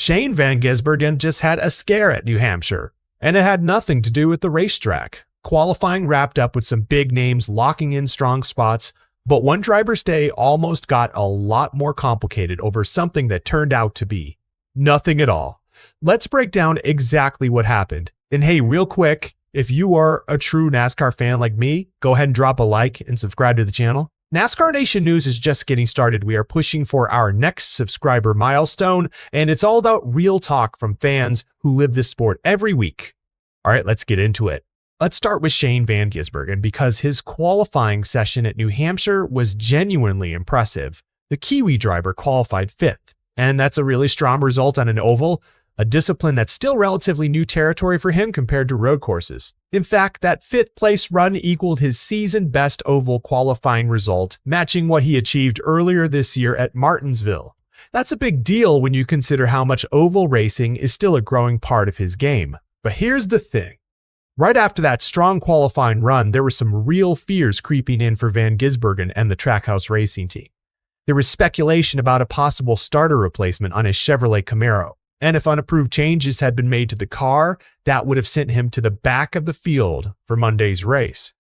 Shane van Gisbergen just had a scare at New Hampshire, and it had nothing to do with the racetrack. Qualifying wrapped up with some big names locking in strong spots, but one driver's day almost got a lot more complicated over something that turned out to be nothing at all. Let's break down exactly what happened. And hey, real quick, if you are a true NASCAR fan like me, go ahead and drop a like and subscribe to the channel. NASCAR Nation News is just getting started. We are pushing for our next subscriber milestone, and it's all about real talk from fans who live this sport every week. All right, let's get into it. Let's start with Shane van Gisbergen because his qualifying session at New Hampshire was genuinely impressive. The Kiwi driver qualified 5th, and that's a really strong result on an oval, a discipline that's still relatively new territory for him compared to road courses. In fact, that 5th place run equaled his season best oval qualifying result, matching what he achieved earlier this year at Martinsville. That's a big deal when you consider how much oval racing is still a growing part of his game. But here's the thing. Right after that strong qualifying run, there were some real fears creeping in for van Gisbergen and the Trackhouse racing team. There was speculation about a possible starter replacement on his Chevrolet Camaro. And if unapproved changes had been made to the car, that would have sent him to the back of the field for Monday's race,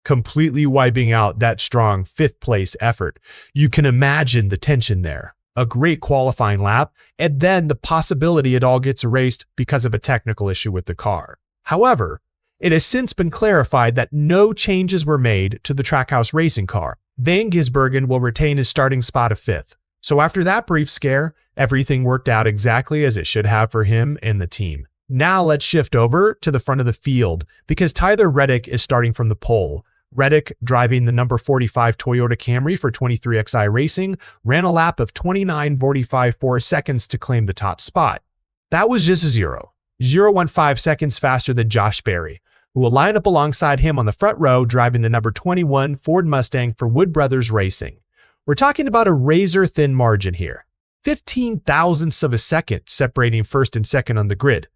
completely wiping out that strong 5th place effort. You can imagine the tension there. A great qualifying lap, and then the possibility it all gets erased because of a technical issue with the car. However, it has since been clarified that no changes were made to the Trackhouse racing car. Van Gisbergen will retain his starting spot of 5th. So after that brief scare, everything worked out exactly as it should have for him and the team. Now let's shift over to the front of the field because Tyler Reddick is starting from the pole. Reddick, driving the number 45 Toyota Camry for 23XI Racing, ran a lap of 29.45 seconds to claim the top spot. That was just 0.015 seconds faster than Josh Berry, who will line up alongside him on the front row driving the number 21 Ford Mustang for Wood Brothers Racing. We're talking about a razor-thin margin here. 15 thousandths of a second separating first and second on the grid.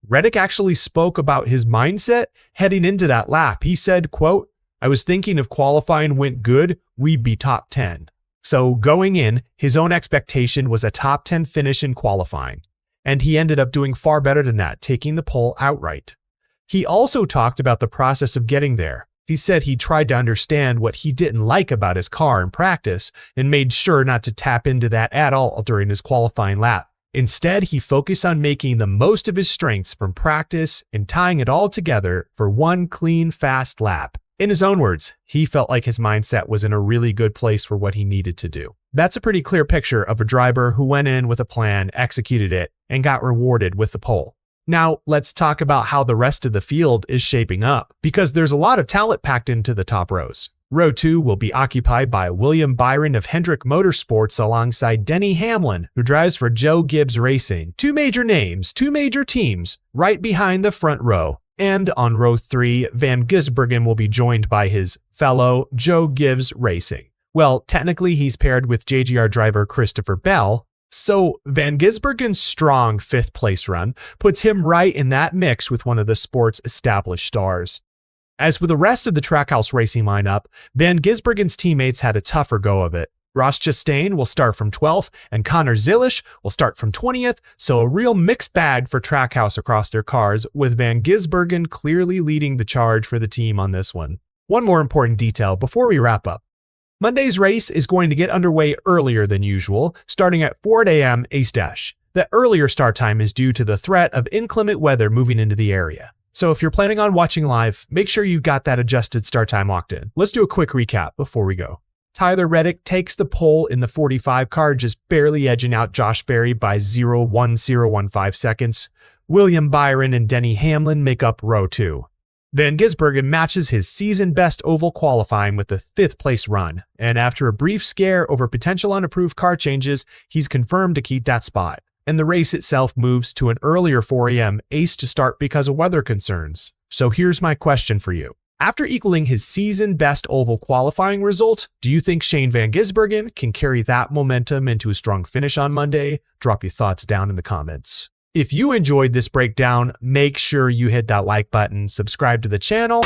Reddick actually spoke about his mindset heading into that lap. He said, quote, "I was thinking if qualifying went good, we'd be top 10. So going in, his own expectation was a top 10 finish in qualifying. And he ended up doing far better than that, taking the pole outright." He also talked about the process of getting there. He said he tried to understand what he didn't like about his car in practice and made sure not to tap into that at all during his qualifying lap. Instead, he focused on making the most of his strengths from practice and tying it all together for one clean, fast lap. In his own words, he felt like his mindset was in a really good place for what he needed to do. That's a pretty clear picture of a driver who went in with a plan, executed it, and got rewarded with the pole. Now, let's talk about how the rest of the field is shaping up, because there's a lot of talent packed into the top rows. Row 2 will be occupied by William Byron of Hendrick Motorsports alongside Denny Hamlin, who drives for Joe Gibbs Racing. Two major names, two major teams, right behind the front row. And on row 3, van Gisbergen will be joined by his fellow Joe Gibbs Racing. Well, technically he's paired with JGR driver Christopher Bell, so van Gisbergen's strong 5th place run puts him right in that mix with one of the sport's established stars. As with the rest of the Trackhouse racing lineup, van Gisbergen's teammates had a tougher go of it. Ross Chastain will start from 12th, and Connor Zilisch will start from 20th, so a real mixed bag for Trackhouse across their cars, with van Gisbergen clearly leading the charge for the team on this one. One more important detail before we wrap up. Monday's race is going to get underway earlier than usual, starting at 4 a.m. East-Dash. The earlier start time is due to the threat of inclement weather moving into the area. So if you're planning on watching live, make sure you've got that adjusted start time locked in. Let's do a quick recap before we go. Tyler Reddick takes the pole in the 45 car, just barely edging out Josh Berry by 0.1015 seconds. William Byron and Denny Hamlin make up row 2. Van Gisbergen matches his season best oval qualifying with the 5th place run, and after a brief scare over potential unapproved car changes, he's confirmed to keep that spot. And the race itself moves to an earlier 4 a.m. ace to start because of weather concerns. So here's my question for you. After equaling his season best oval qualifying result, do you think Shane van Gisbergen can carry that momentum into a strong finish on Monday? Drop your thoughts down in the comments. If you enjoyed this breakdown, make sure you hit that like button, subscribe to the channel,